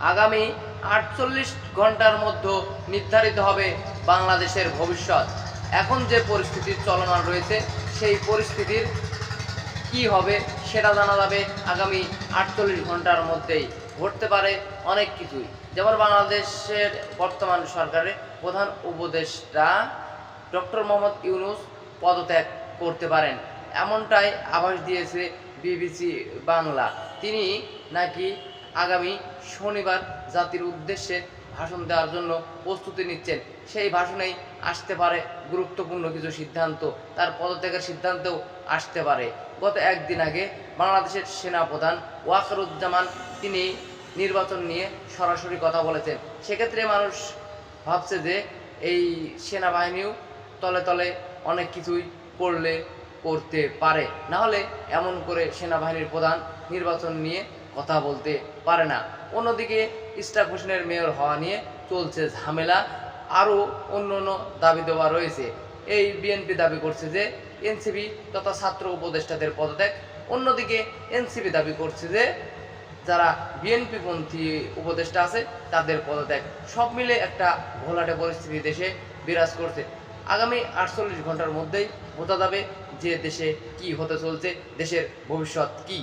আগামী ৪৮ ঘন্টার মধ্যে নির্ধারিত হবে বাংলাদেশের ভবিষ্যৎ। এখন যে পরিস্থিতি চলমান রয়েছে সেই পরিস্থিতির কি হবে সেটা জানা যাবে আগামী ৪৮ ঘন্টার মধ্যেই। ঘটতে পারে অনেক কিছুই, যেমন বাংলাদেশের বর্তমান সরকারের প্রধান উপদেষ্টা ডক্টর মোহাম্মদ ইউনূস পদত্যাগ করতে পারেন, এমনটাই আভাস দিয়েছে বিবিসি বাংলা। তিনি নাকি আগামী শনিবার জাতির উদ্দেশ্যে ভাষণ দেওয়ার জন্য প্রস্তুতি নিচ্ছেন। সেই ভাষণেই আসতে পারে গুরুত্বপূর্ণ কিছু সিদ্ধান্ত, তার পদত্যাগের সিদ্ধান্তও আসতে পারে। গত একদিন আগে বাংলাদেশের সেনাপ্রধান ওয়াকারুজ্জামান তিনি নির্বাচন নিয়ে সরাসরি কথা বলেছেন। সেক্ষেত্রে মানুষ ভাবছে যে এই সেনাবাহিনীও তলে তলে অনেক কিছুই করতে পারে, না হলে এমন করে সেনাবাহিনীর প্রধান নির্বাচন নিয়ে কথা বলতে পারে না। অন্যদিকে ইশরাক হোসেনের মেয়র হওয়া নিয়ে চলছে ঝামেলা, আরও অন্য অন্য দাবি দেওয়া রয়েছে। এই বিএনপি দাবি করছে যে এনসিপি তথা ছাত্র উপদেষ্টাদের পদত্যাগ, অন্যদিকে এনসিপি দাবি করছে যে যারা বিএনপিপন্থী উপদেষ্টা আছে তাদের পদত্যাগ। সব মিলে একটা ঘোলাটে পরিস্থিতি দেশে বিরাজ করছে। আগামী ৪৮ ঘন্টার মধ্যেই বোঝা যাবে যে দেশে কি হতে চলছে, দেশের ভবিষ্যৎ কি।